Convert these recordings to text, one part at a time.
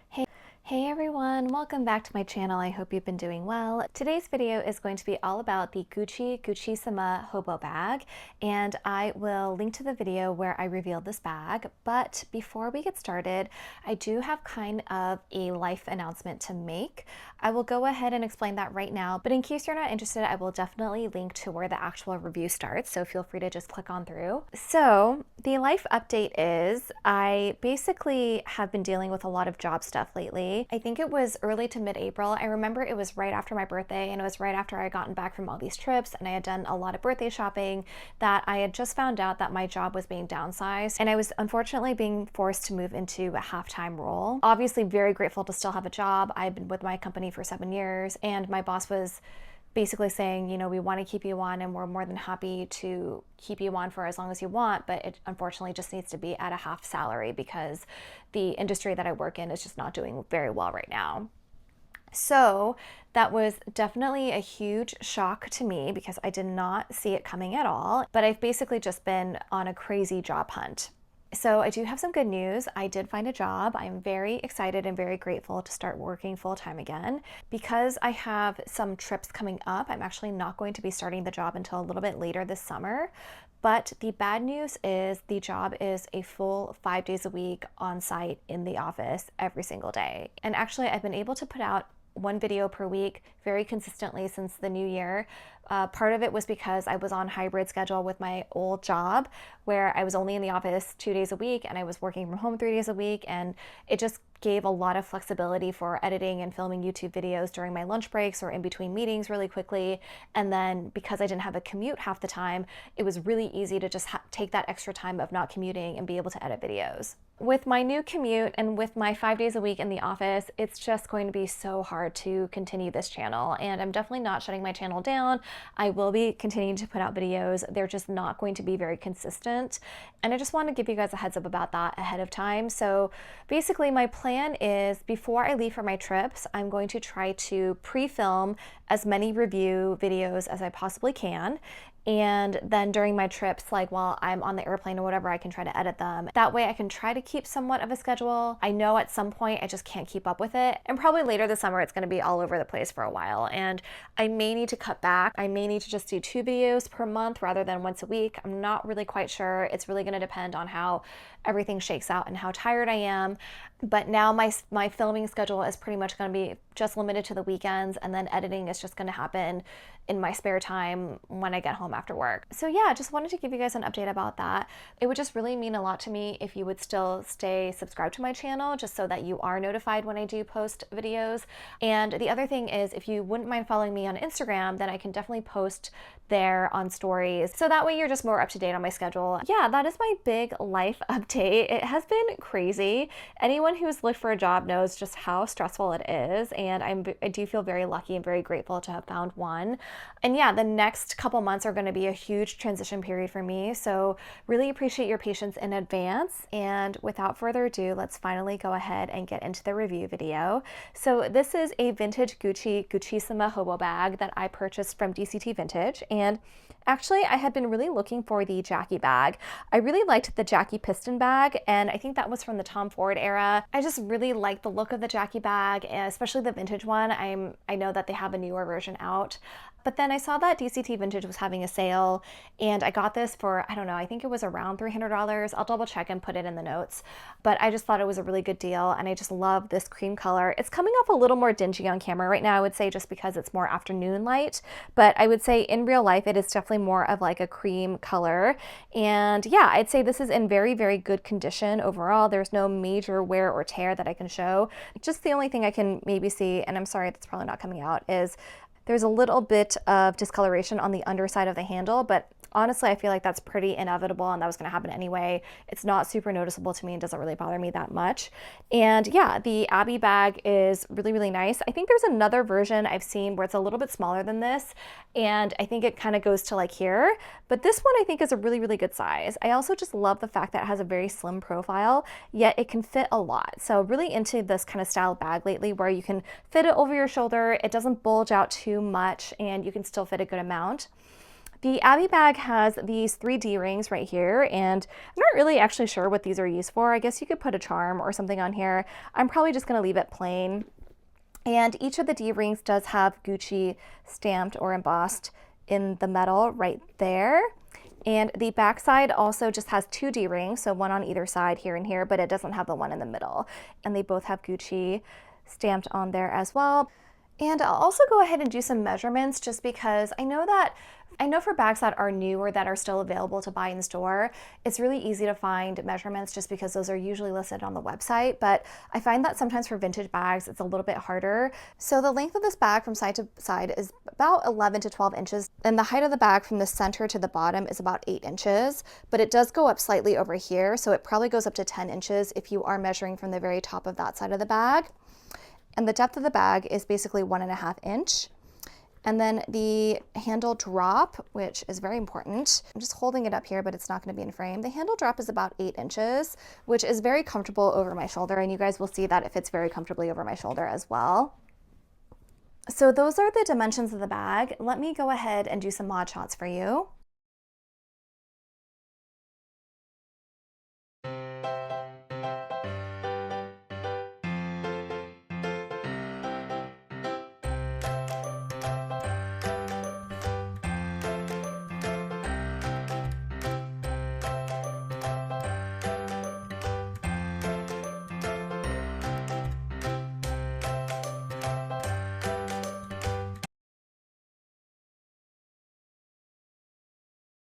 Hey everyone, welcome back to my channel. I hope you've been doing well. Today's video is going to be all about the Gucci-sama Hobo bag, and I will link to the video where I revealed this bag. But before we get started, I do have kind of a life announcement to make. I will go ahead and explain that right now, but in case you're not interested, I will definitely link to where the actual review starts, so feel free to just click on through. So the life update is I basically have been dealing with a lot of job stuff lately. I think it was early to mid-April. I remember it was right after my birthday, and it was right after I had gotten back from all these trips and I had done a lot of birthday shopping that I had just found out that my job was being downsized, and I was unfortunately being forced to move into a half-time role. Obviously very grateful to still have a job. I've been with my company for 7 years, and my boss was basically saying, you know, we want to keep you on and we're more than happy to keep you on for as long as you want, but it unfortunately just needs to be at a half salary because the industry that I work in is just not doing very well right now. So that was definitely a huge shock to me because I did not see it coming at all, but I've basically just been on a crazy job hunt. So I do have some good news. I did find a job. I'm very excited and very grateful to start working full-time again. Because I have some trips coming up, I'm actually not going to be starting the job until a little bit later this summer. But the bad news is the job is a full 5 days a week on site in the office every single day. And actually, I've been able to put out one video per week very consistently since the new year. Part of it was because I was on hybrid schedule with my old job where I was only in the office 2 days a week and I was working from home 3 days a week, and it just gave a lot of flexibility for editing and filming YouTube videos during my lunch breaks or in between meetings really quickly. And then because I didn't have a commute half the time, it was really easy to just take that extra time of not commuting and be able to edit videos. With my new commute and with my 5 days a week in the office, it's just going to be so hard to continue this channel. And I'm definitely not shutting my channel down. I will be continuing to put out videos. They're just not going to be very consistent. And I just want to give you guys a heads up about that ahead of time. So basically my plan is before I leave for my trips, I'm going to try to pre-film as many review videos as I possibly can. And then during my trips, like while I'm on the airplane or whatever, I can try to edit them. That way I can try to keep somewhat of a schedule. I know at some point I just can't keep up with it. And probably later this summer, it's gonna be all over the place for a while. And I may need to cut back. I may need to just do 2 videos per month rather than once a week. I'm not really quite sure. It's really gonna depend on how everything shakes out and how tired I am. But now my filming schedule is pretty much gonna be just limited to the weekends, and then editing is just gonna happen in my spare time when I get home after work. So yeah, just wanted to give you guys an update about that. It would just really mean a lot to me if you would still stay subscribed to my channel just so that you are notified when I do post videos. And the other thing is, if you wouldn't mind following me on Instagram, then I can definitely post there on stories. So that way you're just more up to date on my schedule. Yeah, that is my big life update. It has been crazy. Anyone who's looked for a job knows just how stressful it is. And I do feel very lucky and very grateful to have found one. And yeah, the next couple months are going to be a huge transition period for me. So really appreciate your patience in advance. And without further ado, let's finally go ahead and get into the review video. So this is a vintage Gucci-sama Hobo bag that I purchased from DCT Vintage. And actually, I had been really looking for the Jackie bag. I really liked the Jackie piston bag, and I think that was from the Tom Ford era. I just really like the look of the Jackie bag, especially the vintage one. I know that they have a newer version out. But then I saw that DCT Vintage was having a sale, and I got this for, I don't know, I think it was around $300. I'll double check and put it in the notes. But I just thought it was a really good deal, and I just love this cream color. It's coming off a little more dingy on camera right now, I would say, just because it's more afternoon light. But I would say in real life, it is definitely more of like a cream color. And yeah, I'd say this is in very, very good condition overall. There's no major wear or tear that I can show. Just the only thing I can maybe see, and I'm sorry that's probably not coming out, is there's a little bit of discoloration on the underside of the handle, but honestly, I feel like that's pretty inevitable and that was going to happen anyway. It's not super noticeable to me and doesn't really bother me that much. And yeah, the Abbey bag is really, really nice. I think there's another version I've seen where it's a little bit smaller than this, and I think it kind of goes to like here, but this one I think is a really, really good size. I also just love the fact that it has a very slim profile, yet it can fit a lot. So really into this kind of style bag lately where you can fit it over your shoulder, it doesn't bulge out too much, and you can still fit a good amount. The Abbey bag has these 3 D-rings right here, and I'm not really actually sure what these are used for. I guess you could put a charm or something on here. I'm probably just going to leave it plain. And each of the D-rings does have Gucci stamped or embossed in the metal right there. And the back side also just has 2 D-rings, so one on either side here and here, but it doesn't have the one in the middle. And they both have Gucci stamped on there as well. And I'll also go ahead and do some measurements just because I know for bags that are new or that are still available to buy in store, it's really easy to find measurements just because those are usually listed on the website. But I find that sometimes for vintage bags, it's a little bit harder. So the length of this bag from side to side is about 11 to 12 inches. And the height of the bag from the center to the bottom is about 8 inches, but it does go up slightly over here. So it probably goes up to 10 inches if you are measuring from the very top of that side of the bag. And the depth of the bag is basically 1.5 inch. And then the handle drop, which is very important. I'm just holding it up here, but it's not going to be in frame. The handle drop is about 8 inches, which is very comfortable over my shoulder. And you guys will see that it fits very comfortably over my shoulder as well. So those are the dimensions of the bag. Let me go ahead and do some mod shots for you.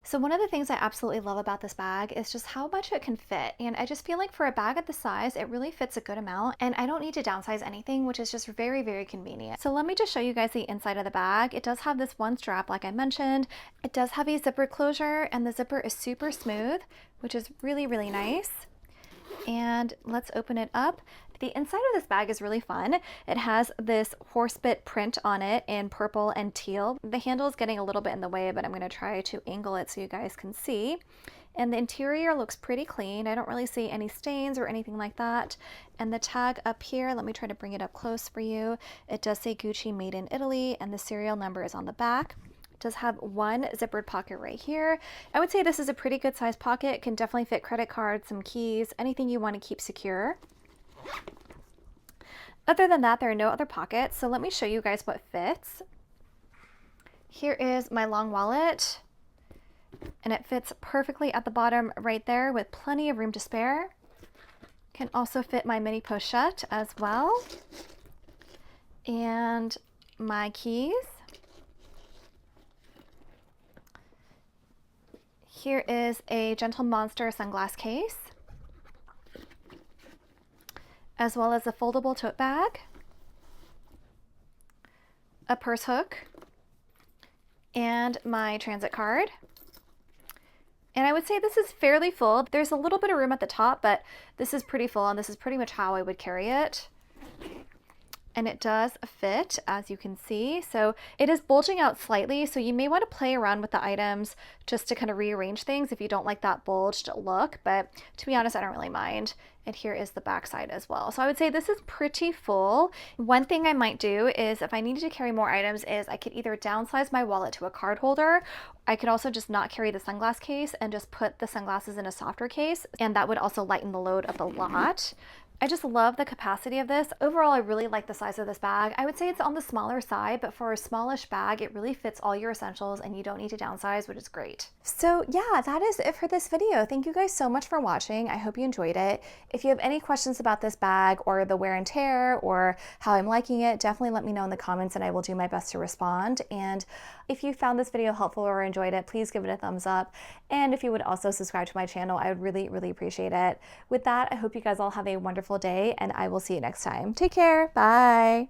So one of the things I absolutely love about this bag is just how much it can fit. And I just feel like for a bag of the size, it really fits a good amount and I don't need to downsize anything, which is just very, very convenient. So let me just show you guys the inside of the bag. It does have this one strap, like I mentioned. It does have a zipper closure and the zipper is super smooth, which is really, really nice. And let's open it up. The inside of this bag is really fun. It has this horsebit print on it in purple and teal. The handle is getting a little bit in the way, but I'm going to try to angle it so you guys can see. And the interior looks pretty clean. I don't really see any stains or anything like that. And the tag up here, let me try to bring it up close for you. It does say Gucci Made in Italy, and the serial number is on the back. Does have one zippered pocket right here. I would say this is a pretty good size pocket. It can definitely fit credit cards, some keys, anything you want to keep secure. Other than that, there are no other pockets. So let me show you guys what fits. Here is my long wallet, and it fits perfectly at the bottom right there with plenty of room to spare. Can also fit my mini pochette as well. And my keys. Here is a Gentle Monster sunglass case, as well as a foldable tote bag, a purse hook, and my transit card. And I would say this is fairly full. There's a little bit of room at the top, but this is pretty full, and this is pretty much how I would carry it. And it does fit, as you can see. So it is bulging out slightly, so you may want to play around with the items just to kind of rearrange things if you don't like that bulged look, but to be honest, I don't really mind. And here is the back side as well. So I would say this is pretty full. One thing I might do is if I needed to carry more items is I could either downsize my wallet to a card holder. I could also just not carry the sunglass case and just put the sunglasses in a softer case, and that would also lighten the load up a lot. I just love the capacity of this. Overall, I really like the size of this bag. I would say it's on the smaller side, but for a smallish bag, it really fits all your essentials and you don't need to downsize, which is great. So yeah, that is it for this video. Thank you guys so much for watching. I hope you enjoyed it. If you have any questions about this bag or the wear and tear or how I'm liking it, definitely let me know in the comments and I will do my best to respond. And if you found this video helpful or enjoyed it, please give it a thumbs up. And if you would also subscribe to my channel, I would really, really appreciate it. With that, I hope you guys all have a wonderful day and I will see you next time. Take care. Bye.